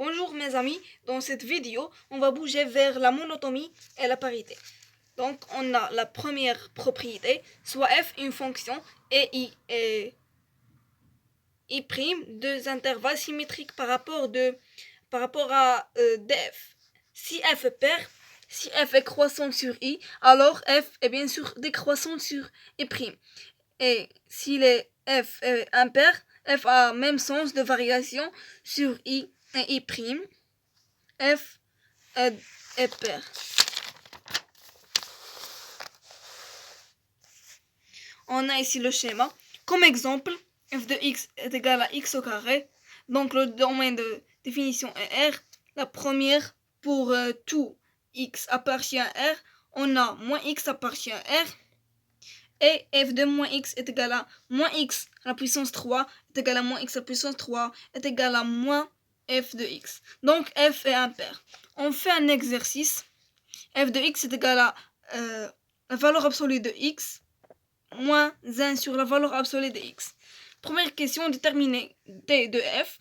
Bonjour mes amis, dans cette vidéo, on va bouger vers la monotomie et la parité. Donc on a la première propriété, soit f une fonction et i prime, deux intervalles symétriques par rapport à df. Si f est croissant sur i, alors f est bien sûr décroissant sur i prime. Et si f est impair, f a même sens de variation sur i et i prime. F est pair. On a ici le schéma. Comme exemple, f de x est égal à x au carré. Donc le domaine de définition est R. La première, pour tout x appartient à R, on a moins x appartient à R. Et f de moins x est égal à moins x à la puissance 3 est égal à moins x à la puissance 3 est égal à moins f de x. Donc f est impair. On fait un exercice. F de x est égal à la valeur absolue de x moins 1 sur la valeur absolue de x. Première question, déterminer t de f.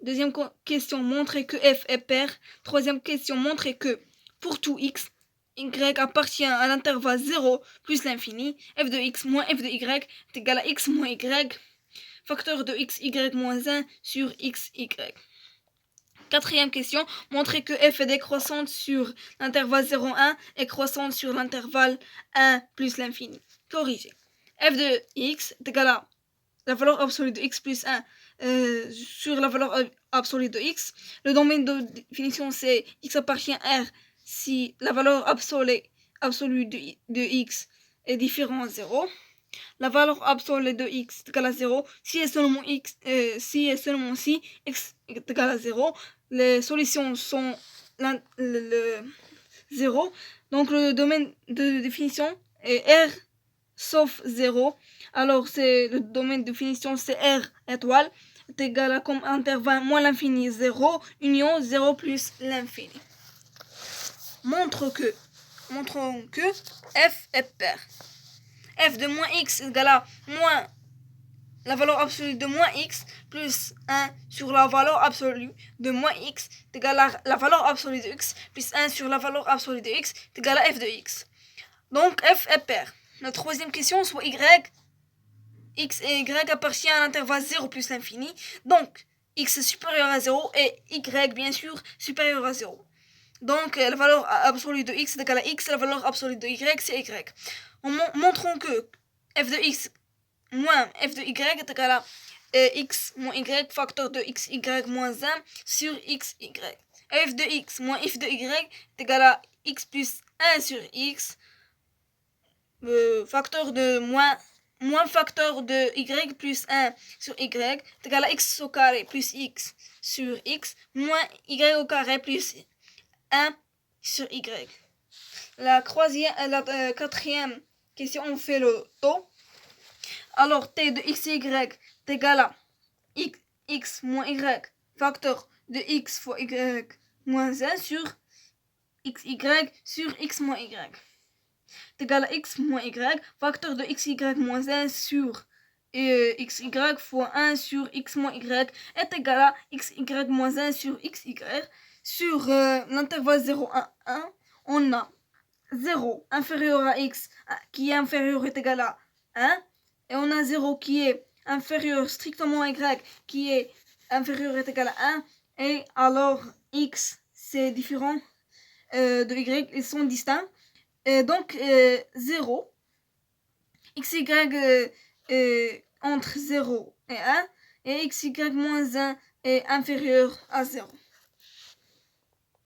Deuxième question, montrer que f est pair. Troisième question, montrer que pour tout x, y appartient à l'intervalle 0 plus l'infini. F de x moins f de y est égal à x moins y. Facteur de x, y moins 1 sur x, y. Quatrième question, montrer que f est décroissante sur l'intervalle 0,1 et croissante sur l'intervalle 1 plus l'infini. Corriger. F de x est égal à la valeur absolue de x plus 1 sur la valeur absolue de x. Le domaine de définition c'est x appartient à R si la valeur absolue de x est différente à 0. La valeur absolue de x est égale à 0 si et seulement si x est égal à 0. Les solutions sont le 0. Donc le domaine de définition est R sauf 0. Alors le domaine de définition c'est R étoile est égal à comme intervalle moins l'infini 0 union 0 plus l'infini. Montrons que f est pair. F de moins x est égal à moins la valeur absolue de moins x plus 1 sur la valeur absolue de moins x est égal à la valeur absolue de x plus 1 sur la valeur absolue de x est égal à f de x. Donc f est pair. La troisième question, soit y, x et y appartient à l'intervalle 0 plus l'infini. Donc x est supérieur à 0 et y bien sûr supérieur à 0. Donc la valeur absolue de x est égale à x, la valeur absolue de y c'est y. Montrons que f de x moins f de y est égal à x moins y facteur de x y moins 1 sur x y. F de x moins f de y est égal à x plus 1 sur x facteur de moins facteur de y plus 1 sur y est égal à x au carré plus x sur x moins y au carré plus 1 sur y. La quatrième question, on fait le taux. Alors t de x et y est égal à x moins y facteur de x fois y moins 1 sur xy sur x moins y est égal à x moins y facteur de xy moins 1 sur xy fois 1 sur x moins y est égal à xy moins 1 sur xy. Sur l'intervalle 0, 1, 1, on a 0 inférieur à x qui est inférieur est égal à 1 et on a 0 qui est inférieur strictement à y qui est inférieur est égal à 1 et alors x c'est différent de y, ils sont distincts. Donc 0 xy entre 0 et 1 et xy moins 1 est inférieur à 0.